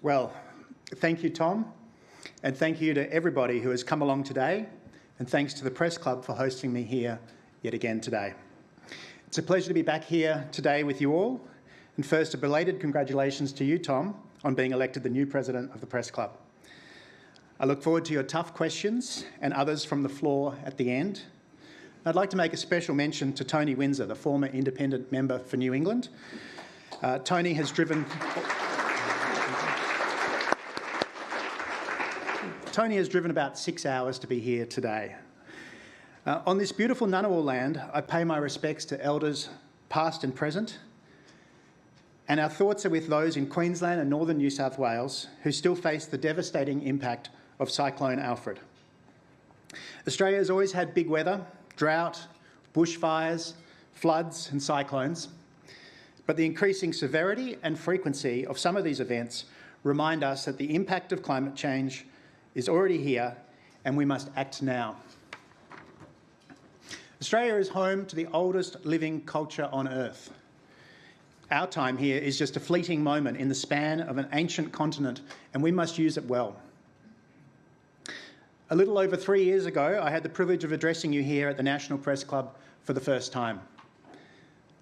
Well, thank you, Tom, and thank you to everybody who has come along today, and thanks to the Press Club for hosting me here yet again today. It's a pleasure to be back here today with you all, and first a belated congratulations to you, Tom, on being elected the new President of the Press Club. I look forward to your tough questions and others from the floor at the end. I'd like to make a special mention to Tony Windsor, the former independent member for New England. Tony has driven about 6 hours to be here today. On this beautiful Ngunnawal land, I pay my respects to elders past and present, and our thoughts are with those in Queensland and northern New South Wales who still face the devastating impact of Cyclone Alfred. Australia has always had big weather, drought, bushfires, floods and cyclones, but the increasing severity and frequency of some of these events remind us that the impact of climate change is already here and we must act now. Australia is home to the oldest living culture on Earth. Our time here is just a fleeting moment in the span of an ancient continent, and we must use it well. A little over 3 years ago, I had the privilege of addressing you here at the National Press Club for the first time.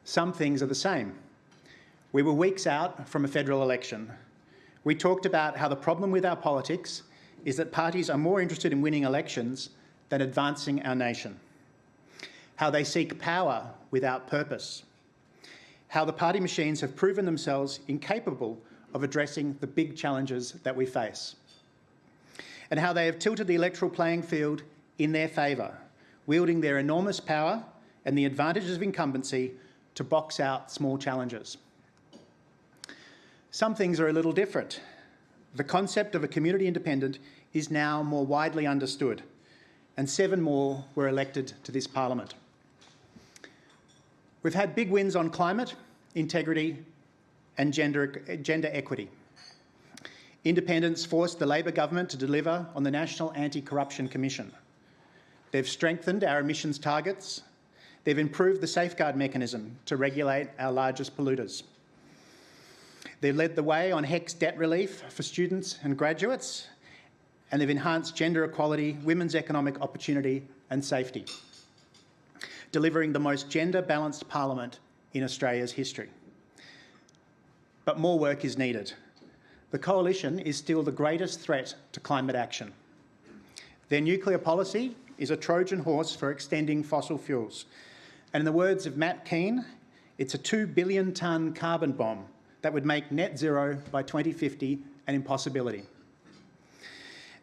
Some things are the same. We were weeks out from a federal election. We talked about how the problem with our politics is that parties are more interested in winning elections than advancing our nation. How they seek power without purpose. How the party machines have proven themselves incapable of addressing the big challenges that we face. And how they have tilted the electoral playing field in their favour, wielding their enormous power and the advantages of incumbency to box out small challenges. Some things are a little different. The concept of a community independent is now more widely understood, and 7 more were elected to this parliament. We've had big wins on climate, integrity and gender equity. Independents forced the Labor government to deliver on the National Anti-Corruption Commission. They've strengthened our emissions targets. They've improved the safeguard mechanism to regulate our largest polluters. They've led the way on HECS debt relief for students and graduates, and they've enhanced gender equality, women's economic opportunity and safety, delivering the most gender-balanced parliament in Australia's history. But more work is needed. The Coalition is still the greatest threat to climate action. Their nuclear policy is a Trojan horse for extending fossil fuels. And in the words of Matt Keane, it's a 2 billion tonne carbon bomb that would make net zero by 2050 an impossibility.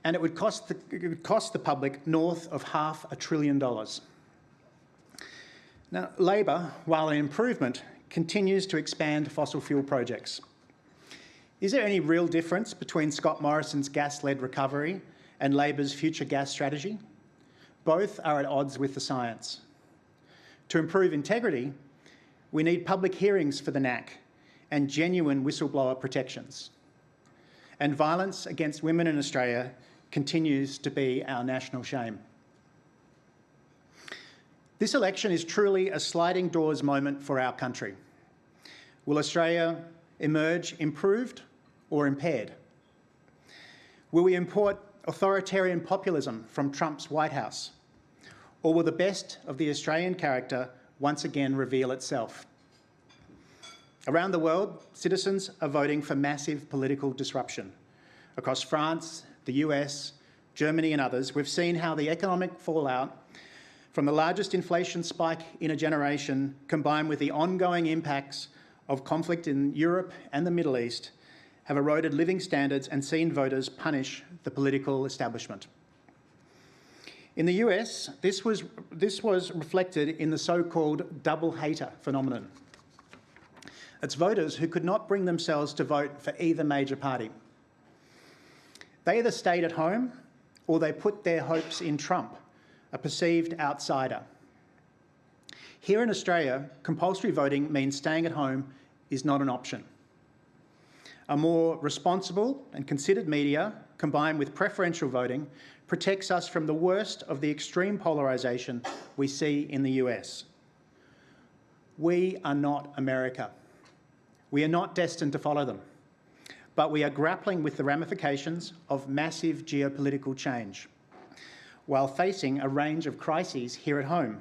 And it would cost the public north of $500 billion. Now, Labor, while an improvement, continues to expand fossil fuel projects. Is there any real difference between Scott Morrison's gas-led recovery and Labor's future gas strategy? Both are at odds with the science. To improve integrity, we need public hearings for the NAC and genuine whistleblower protections. And violence against women in Australia continues to be our national shame. This election is truly a sliding doors moment for our country. Will Australia emerge improved or impaired? Will we import authoritarian populism from Trump's White House? Or will the best of the Australian character once again reveal itself? Around the world, citizens are voting for massive political disruption. Across France, the US, Germany and others, we've seen how the economic fallout from the largest inflation spike in a generation, combined with the ongoing impacts of conflict in Europe and the Middle East, have eroded living standards and seen voters punish the political establishment. In the US, this was reflected in the so-called double hater phenomenon. It's voters who could not bring themselves to vote for either major party. They either stayed at home or they put their hopes in Trump, a perceived outsider. Here in Australia, compulsory voting means staying at home is not an option. A more responsible and considered media, combined with preferential voting, protects us from the worst of the extreme polarisation we see in the US. We are not America. We are not destined to follow them. but we are grappling with the ramifications of massive geopolitical change, while facing a range of crises here at home: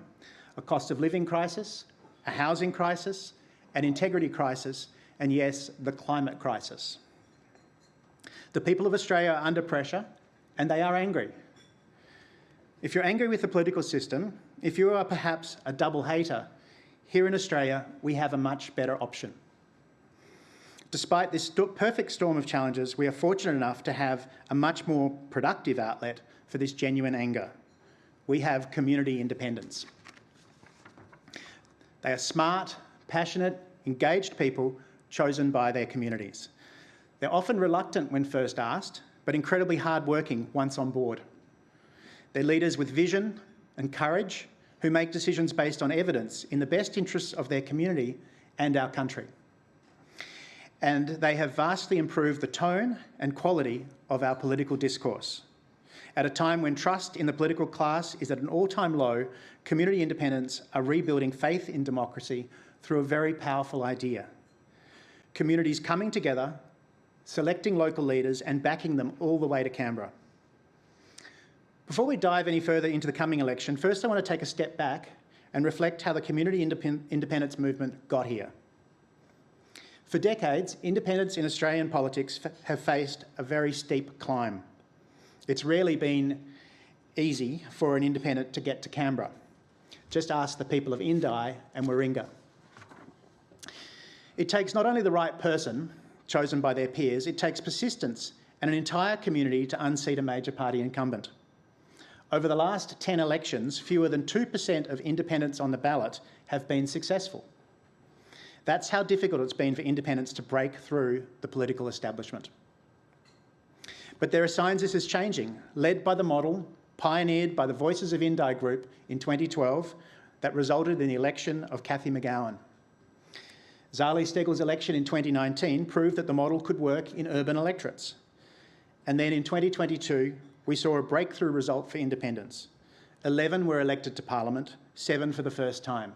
a cost of living crisis, a housing crisis, an integrity crisis, and yes, the climate crisis. The people of Australia are under pressure, and they are angry. If you're angry with the political system, if you are perhaps a double hater, here in Australia, we have a much better option. Despite this perfect storm of challenges, we are fortunate enough to have a much more productive outlet for this genuine anger. We have community independents. They are smart, passionate, engaged people chosen by their communities. They're often reluctant when first asked, but incredibly hard-working once on board. They're leaders with vision and courage who make decisions based on evidence in the best interests of their community and our country. And they have vastly improved the tone and quality of our political discourse. At a time when trust in the political class is at an all-time low, community independents are rebuilding faith in democracy through a very powerful idea: communities coming together, selecting local leaders and backing them all the way to Canberra. Before we dive any further into the coming election, first I want to take a step back and reflect how the community independence movement got here. For decades, independents in Australian politics have faced a very steep climb. It's rarely been easy for an independent to get to Canberra. Just ask the people of Indi and Warringah. It takes not only the right person, chosen by their peers, it takes persistence and an entire community to unseat a major party incumbent. Over the last 10 elections, fewer than 2% of independents on the ballot have been successful. That's how difficult it's been for independents to break through the political establishment. But there are signs this is changing, led by the model pioneered by the Voices of Indi group in 2012 that resulted in the election of Cathy McGowan. Zali Steggall's election in 2019 proved that the model could work in urban electorates. And then in 2022, we saw a breakthrough result for independents. 11 were elected to Parliament, 7 for the first time.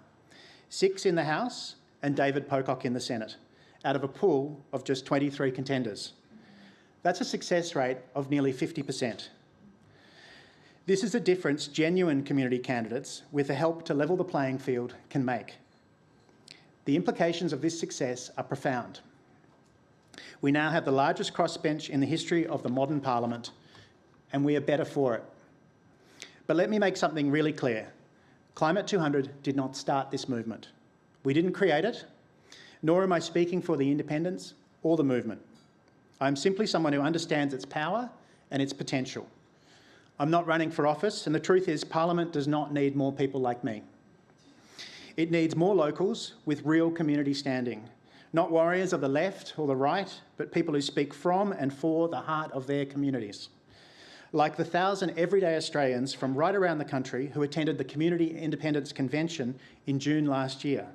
6 in the House and David Pocock in the Senate, out of a pool of just 23 contenders. That's a success rate of nearly 50%. This is a difference genuine community candidates, with the help to level the playing field, can make. The implications of this success are profound. We now have the largest crossbench in the history of the modern parliament, and we are better for it. But let me make something really clear. Climate 200 did not start this movement. We didn't create it, nor am I speaking for the independents or the movement. I'm simply someone who understands its power and its potential. I'm not running for office, and the truth is Parliament does not need more people like me. It needs more locals with real community standing, not warriors of the left or the right, but people who speak from and for the heart of their communities. Like the 1,000 everyday Australians from right around the country who attended the Community Independence Convention in June last year.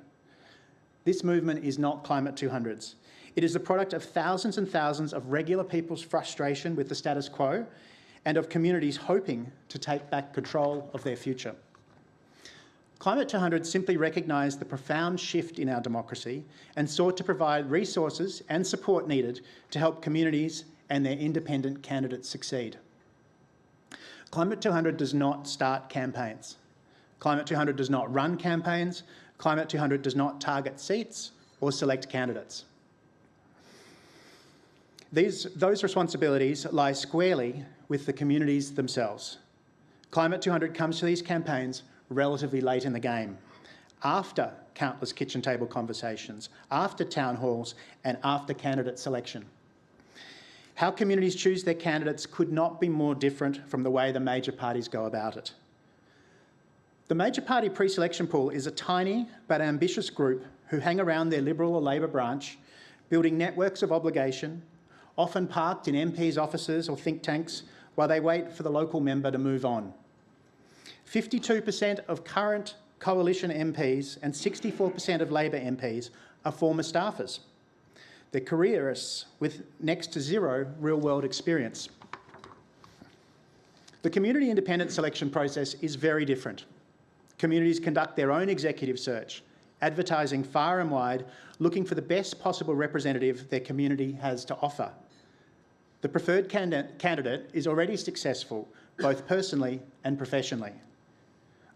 This movement is not Climate 200's. It is the product of thousands and thousands of regular people's frustration with the status quo and of communities hoping to take back control of their future. Climate 200 simply recognised the profound shift in our democracy and sought to provide resources and support needed to help communities and their independent candidates succeed. Climate 200 does not start campaigns. Climate 200 does not run campaigns. Climate 200 does not target seats or select candidates. Those responsibilities lie squarely with the communities themselves. Climate 200 comes to these campaigns relatively late in the game, after countless kitchen table conversations, after town halls, and after candidate selection. How communities choose their candidates could not be more different from the way the major parties go about it. The major party pre-selection pool is a tiny but ambitious group who hang around their Liberal or Labor branch, building networks of obligation, often parked in MPs' offices or think tanks while they wait for the local member to move on. 52% of current coalition MPs and 64% of Labor MPs are former staffers. They're careerists with next to zero real-world experience. The community independent selection process is very different. Communities conduct their own executive search, advertising far and wide, looking for the best possible representative their community has to offer, The preferred candidate is already successful, both personally and professionally.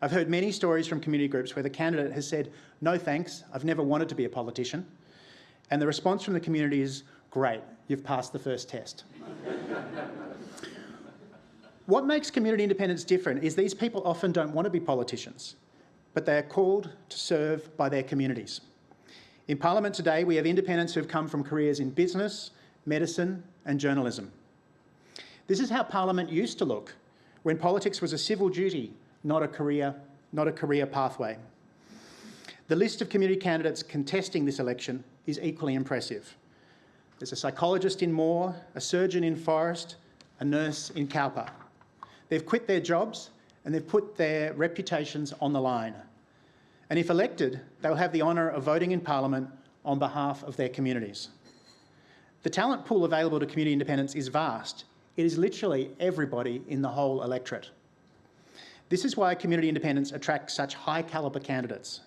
I've heard many stories from community groups where the candidate has said, "No thanks, I've never wanted to be a politician." And the response from the community is, "Great, you've passed the first test." What makes community independence different is these people often don't want to be politicians, but they are called to serve by their communities. In Parliament today, we have independents who have come from careers in business, medicine and journalism. This is how Parliament used to look when politics was a civil duty, not a career pathway. The list of community candidates contesting this election is equally impressive. There's a psychologist in Moore, a surgeon in Forest, a nurse in Cowper. They've quit their jobs and they've put their reputations on the line. And if elected, they'll have the honour of voting in Parliament on behalf of their communities. The talent pool available to community independents is vast. It is literally everybody in the whole electorate. This is why community independents attract such high calibre candidates.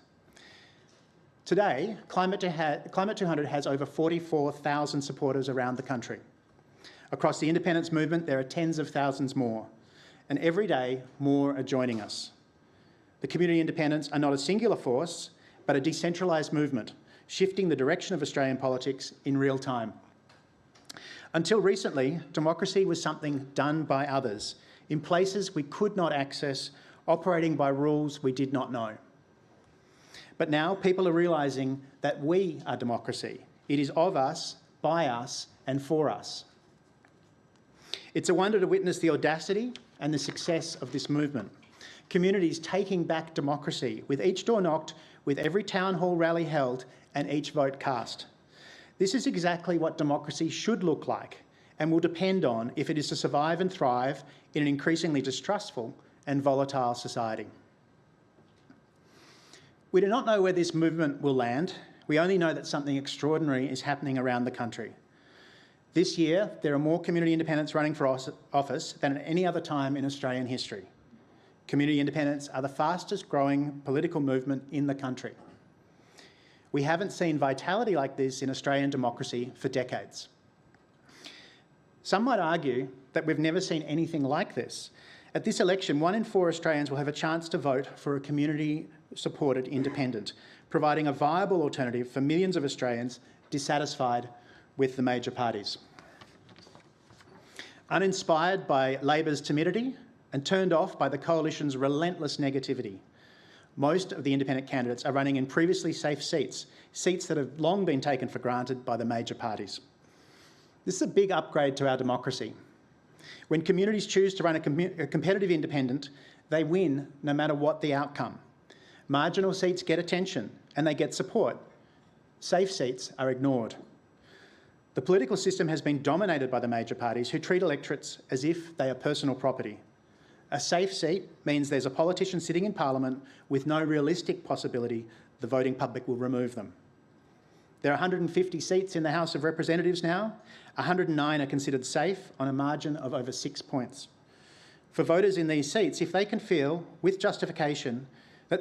Today, Climate 200 has over 44,000 supporters around the country. Across the independence movement, there are tens of thousands more, and every day more are joining us. The community independents are not a singular force, but a decentralised movement, shifting the direction of Australian politics in real time. Until recently, democracy was something done by others, in places we could not access, operating by rules we did not know. But now people are realising that we are democracy. It is of us, by us and for us. It's a wonder to witness the audacity and the success of this movement. Communities taking back democracy, with each door knocked, with every town hall rally held and each vote cast. This is exactly what democracy should look like and will depend on if it is to survive and thrive in an increasingly distrustful and volatile society. We do not know where this movement will land. We only know that something extraordinary is happening around the country. This year, there are more community independents running for office than at any other time in Australian history. Community independents are the fastest growing political movement in the country. We haven't seen vitality like this in Australian democracy for decades. Some might argue that we've never seen anything like this. At this election, 1 in 4 Australians will have a chance to vote for a community-supported independent, providing a viable alternative for millions of Australians dissatisfied with the major parties. Uninspired by Labor's timidity and turned off by the Coalition's relentless negativity, most of the independent candidates are running in previously safe seats, seats that have long been taken for granted by the major parties. This is a big upgrade to our democracy. When communities choose to run a competitive independent, they win no matter what the outcome. Marginal seats get attention and they get support. Safe seats are ignored. The political system has been dominated by the major parties who treat electorates as if they are personal property. A safe seat means there's a politician sitting in Parliament with no realistic possibility the voting public will remove them. There are 150 seats in the House of Representatives now. 109 are considered safe on a margin of over 6 points. For voters in these seats, if they can feel with justification that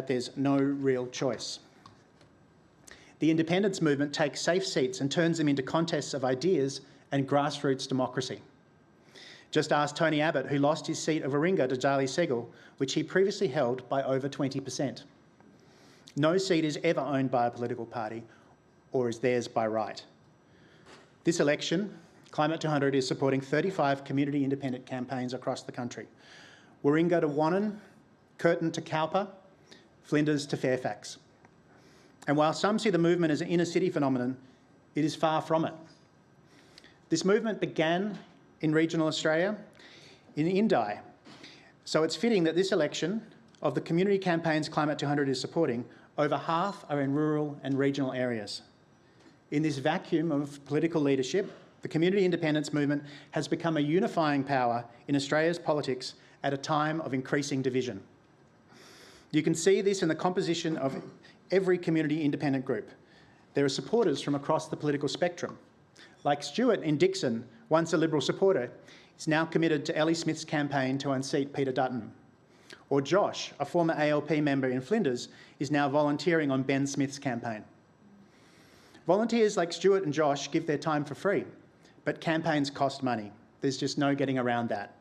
there's no real choice. The independence movement takes safe seats and turns them into contests of ideas and grassroots democracy. Just ask Tony Abbott, who lost his seat of Warringah to Charlie Segal, which he previously held by over 20%. No seat is ever owned by a political party or is theirs by right. This election, Climate 200 is supporting 35 community independent campaigns across the country. Warringah to Wannon, Curtin to Cowper, Flinders to Fairfax. And while some see the movement as an inner city phenomenon, it is far from it. This movement began in regional Australia, in Indi. So it's fitting that this election, of the community campaigns Climate 200 is supporting, over half are in rural and regional areas. In this vacuum of political leadership, the community independence movement has become a unifying power in Australia's politics at a time of increasing division. You can see this in the composition of every community independent group. There are supporters from across the political spectrum. Like Stuart in Dixon, once a Liberal supporter, is now committed to Ellie Smith's campaign to unseat Peter Dutton. Or Josh, a former ALP member in Flinders, is now volunteering on Ben Smith's campaign. Volunteers like Stuart and Josh give their time for free, but campaigns cost money. There's just no getting around that.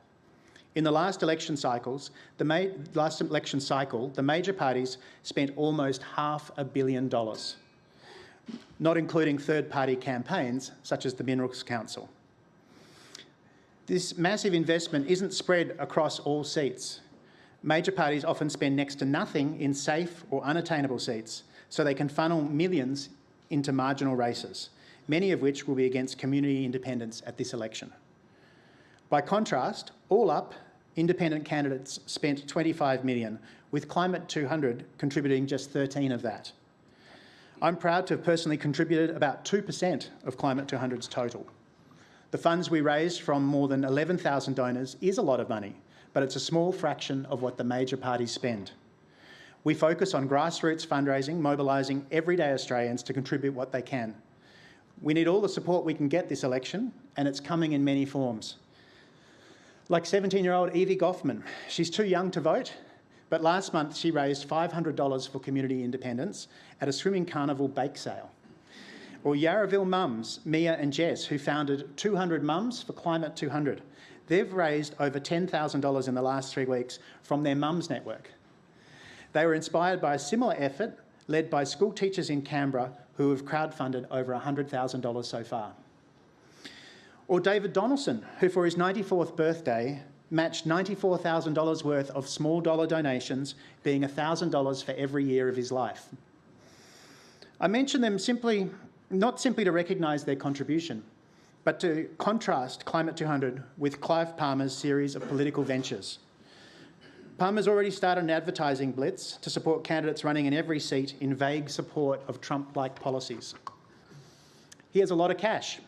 In the last election cycle, the major parties spent almost $500 million, not including third-party campaigns such as the Minerals Council. This massive investment isn't spread across all seats. Major parties often spend next to nothing in safe or unattainable seats, so they can funnel millions into marginal races, many of which will be against community independents at this election. By contrast, all up, independent candidates spent $25 million, with Climate 200 contributing just 13 of that. I'm proud to have personally contributed about 2% of Climate 200's total. The funds we raised from more than 11,000 donors is a lot of money, but it's a small fraction of what the major parties spend. We focus on grassroots fundraising, mobilising everyday Australians to contribute what they can. We need all the support we can get this election, and it's coming in many forms. Like 17-year-old Evie Goffman, she's too young to vote, but last month she raised $500 for community independence at a swimming carnival bake sale. Or Yarraville mums, Mia and Jess, who founded 200 Mums for Climate 200. They've raised over $10,000 in the last 3 weeks from their mums network. They were inspired by a similar effort led by school teachers in Canberra who have crowdfunded over $100,000 so far. Or David Donaldson, who for his 94th birthday matched $94,000 worth of small dollar donations, being $1,000 for every year of his life. I mention them not simply to recognise their contribution, but to contrast Climate 200 with Clive Palmer's series of political ventures. Palmer's already started an advertising blitz to support candidates running in every seat in vague support of Trump-like policies. He has a lot of cash.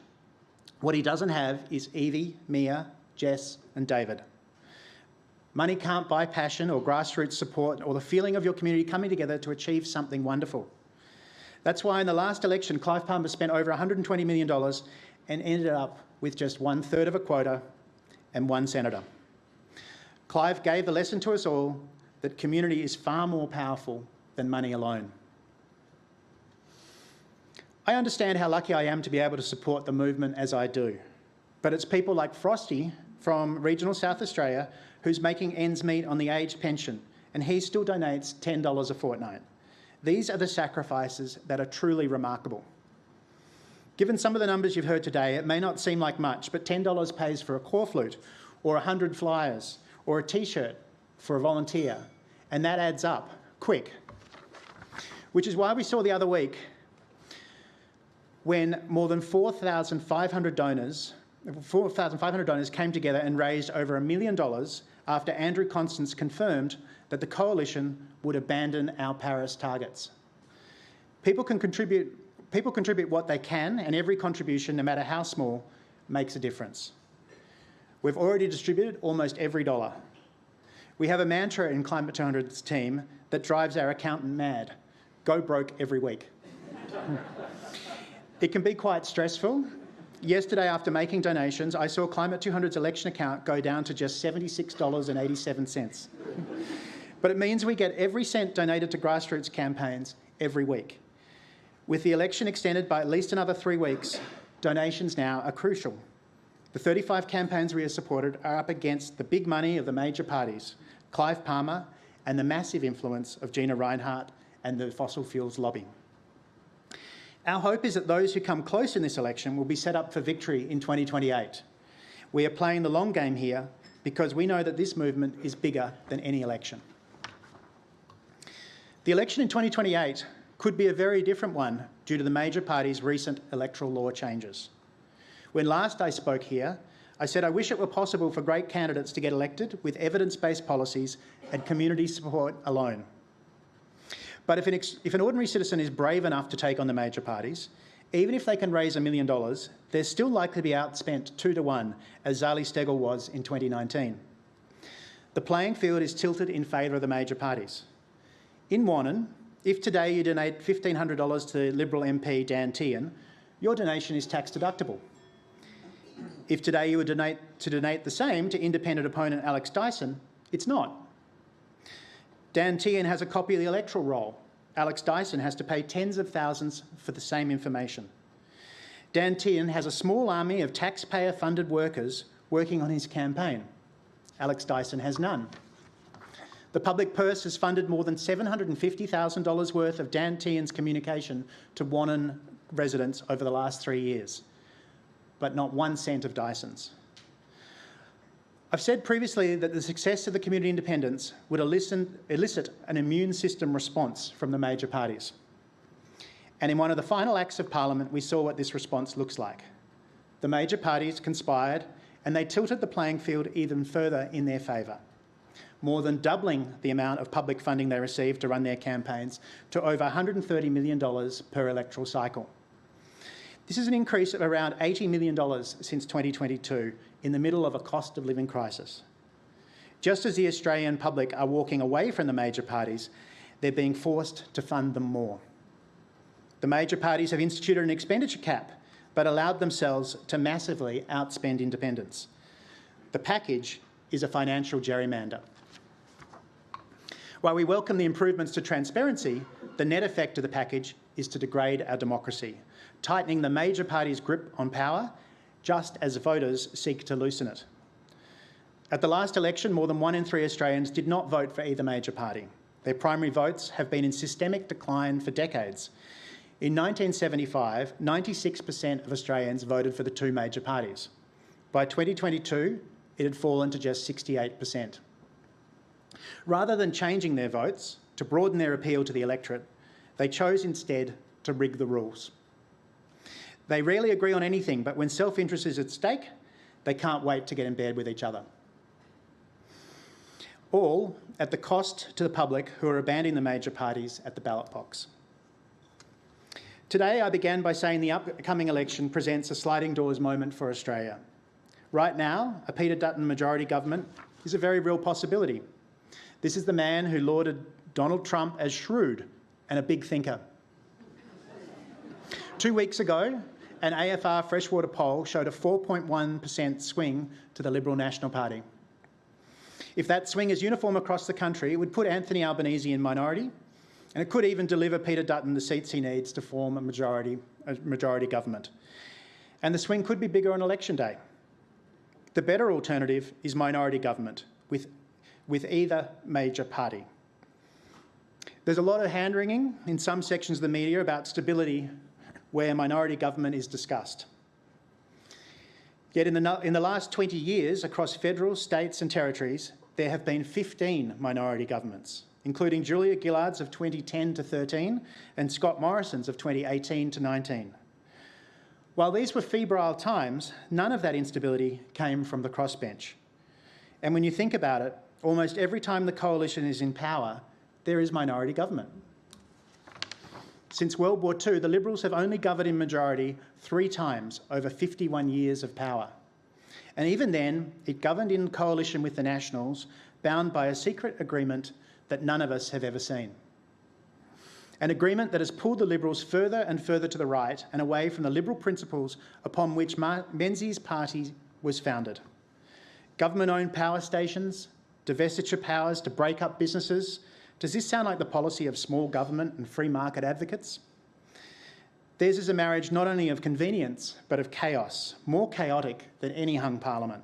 What he doesn't have is Evie, Mia, Jess and David. Money can't buy passion or grassroots support or the feeling of your community coming together to achieve something wonderful. That's why in the last election, Clive Palmer spent over $120 million and ended up with just 1/3 of a quota and 1 senator. Clive gave the lesson to us all that community is far more powerful than money alone. I understand how lucky I am to be able to support the movement as I do, but it's people like Frosty from regional South Australia who's making ends meet on the aged pension, and he still donates $10 a fortnight. These are the sacrifices that are truly remarkable. Given some of the numbers you've heard today, it may not seem like much, but $10 pays for a core flute or 100 flyers or a T-shirt for a volunteer, and that adds up quick. Which is why we saw the other week when more than 4,500 donors came together and raised over $1 million after Andrew Constance confirmed that the coalition would abandon our Paris targets. People contribute what they can, and every contribution, no matter how small, makes a difference. We've already distributed almost every dollar. We have a mantra in Climate 200's team that drives our accountant mad: go broke every week. It can be quite stressful. Yesterday, after making donations, I saw Climate 200's election account go down to just $76.87. But it means we get every cent donated to grassroots campaigns every week. With the election extended by at least another 3 weeks, donations now are crucial. The 35 campaigns we have supported are up against the big money of the major parties, Clive Palmer, and the massive influence of Gina Rinehart and the fossil fuels lobby. Our hope is that those who come close in this election will be set up for victory in 2028. We are playing the long game here because we know that this movement is bigger than any election. The election in 2028 could be a very different one due to the major parties' recent electoral law changes. When last I spoke here, I said I wish it were possible for great candidates to get elected with evidence-based policies and community support alone. But if an ordinary citizen is brave enough to take on the major parties, even if they can raise $1 million, they're still likely to be outspent 2-1, as Zali Steggall was in 2019. The playing field is tilted in favour of the major parties. In Wannon, if today you donate $1,500 to Liberal MP Dan Tehan, your donation is tax deductible. If today you would donate the same to independent opponent Alex Dyson, it's not. Dan Tehan has a copy of the electoral roll, Alex Dyson has to pay tens of thousands for the same information. Dan Tehan has a small army of taxpayer-funded workers working on his campaign. Alex Dyson has none. The public purse has funded more than $750,000 worth of Dan Tehan's communication to Wannon residents over the last 3 years, but not 1 cent of Dyson's. I've said previously that the success of the community independence would elicit an immune system response from the major parties. And in one of the final acts of Parliament, we saw what this response looks like. The major parties conspired and they tilted the playing field even further in their favour, more than doubling the amount of public funding they received to run their campaigns to over $130 million per electoral cycle. This is an increase of around $80 million since 2022 in the middle of a cost of living crisis. Just as the Australian public are walking away from the major parties, they're being forced to fund them more. The major parties have instituted an expenditure cap, but allowed themselves to massively outspend independents. The package is a financial gerrymander. While we welcome the improvements to transparency, the net effect of the package is to degrade our democracy, tightening the major parties' grip on power, just as voters seek to loosen it. At the last election, more than 1 in 3 Australians did not vote for either major party. Their primary votes have been in systemic decline for decades. In 1975, 96% of Australians voted for the 2 major parties. By 2022, it had fallen to just 68%. Rather than changing their votes to broaden their appeal to the electorate, they chose instead to rig the rules. They rarely agree on anything, but when self-interest is at stake, they can't wait to get in bed with each other. All at the cost to the public who are abandoning the major parties at the ballot box. Today, I began by saying the upcoming election presents a sliding doors moment for Australia. Right now, a Peter Dutton majority government is a very real possibility. This is the man who lauded Donald Trump as shrewd and a big thinker. 2 weeks ago, an AFR freshwater poll showed a 4.1% swing to the Liberal National Party. If that swing is uniform across the country, it would put Anthony Albanese in minority, and it could even deliver Peter Dutton the seats he needs to form a majority government. And the swing could be bigger on election day. The better alternative is minority government with either major party. There's a lot of hand-wringing in some sections of the media about stability where minority government is discussed. Yet in the last 20 years, across federal, states and territories, there have been 15 minority governments, including Julia Gillard's of 2010 to 13 and Scott Morrison's of 2018 to 19. While these were febrile times, none of that instability came from the crossbench. And when you think about it, almost every time the coalition is in power, there is minority government. Since World War II, the Liberals have only governed in majority 3 times over 51 years of power. And even then, it governed in coalition with the Nationals, bound by a secret agreement that none of us have ever seen. An agreement that has pulled the Liberals further and further to the right and away from the Liberal principles upon which Menzies' party was founded. Government-owned power stations, divestiture powers to break up businesses. Does this sound like the policy of small government and free market advocates? Theirs is a marriage not only of convenience, but of chaos, more chaotic than any hung parliament.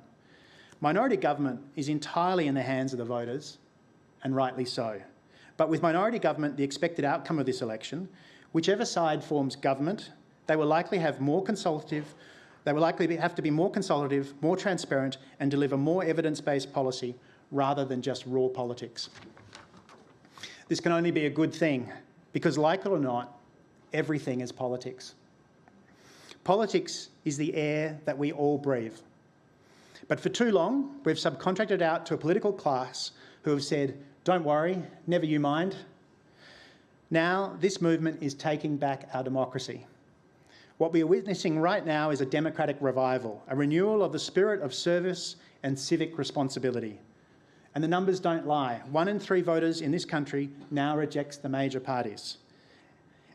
Minority government is entirely in the hands of the voters, and rightly so. But with minority government, the expected outcome of this election, whichever side forms government, they will likely have to be more consultative, more transparent, and deliver more evidence-based policy rather than just raw politics. This can only be a good thing because, like it or not, everything is politics. Politics is the air that we all breathe. But for too long, we've subcontracted out to a political class who have said, "Don't worry, never you mind." Now, this movement is taking back our democracy. What we are witnessing right now is a democratic revival, a renewal of the spirit of service and civic responsibility. And the numbers don't lie. 1 in 3 voters in this country now rejects the major parties.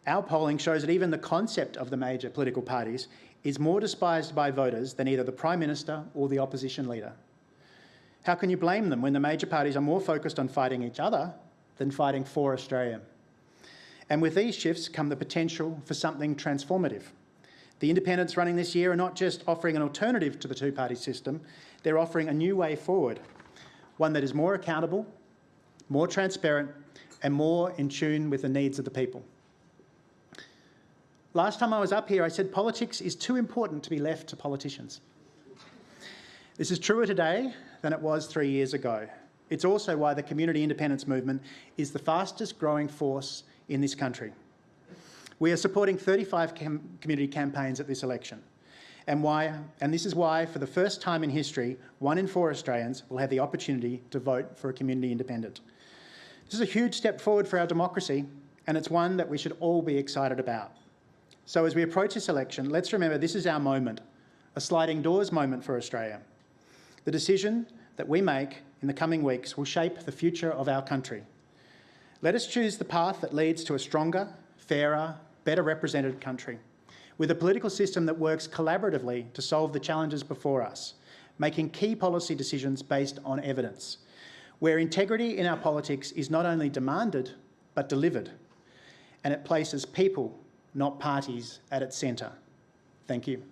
Our polling shows that even the concept of the major political parties is more despised by voters than either the Prime Minister or the opposition leader. How can you blame them when the major parties are more focused on fighting each other than fighting for Australia? And with these shifts come the potential for something transformative. The independents running this year are not just offering an alternative to the two-party system, they're offering a new way forward, one that is more accountable, more transparent, and more in tune with the needs of the people. Last time I was up here, I said politics is too important to be left to politicians. This is truer today than it was 3 years ago. It's also why the community independence movement is the fastest growing force in this country. We are supporting 35 community campaigns at this election. And this is why, for the first time in history, 1 in 4 Australians will have the opportunity to vote for a community independent. This is a huge step forward for our democracy, and it's one that we should all be excited about. So as we approach this election, let's remember this is our moment, a sliding doors moment for Australia. The decision that we make in the coming weeks will shape the future of our country. Let us choose the path that leads to a stronger, fairer, better represented country, with a political system that works collaboratively to solve the challenges before us, making key policy decisions based on evidence, where integrity in our politics is not only demanded, but delivered, and it places people, not parties, at its centre. Thank you.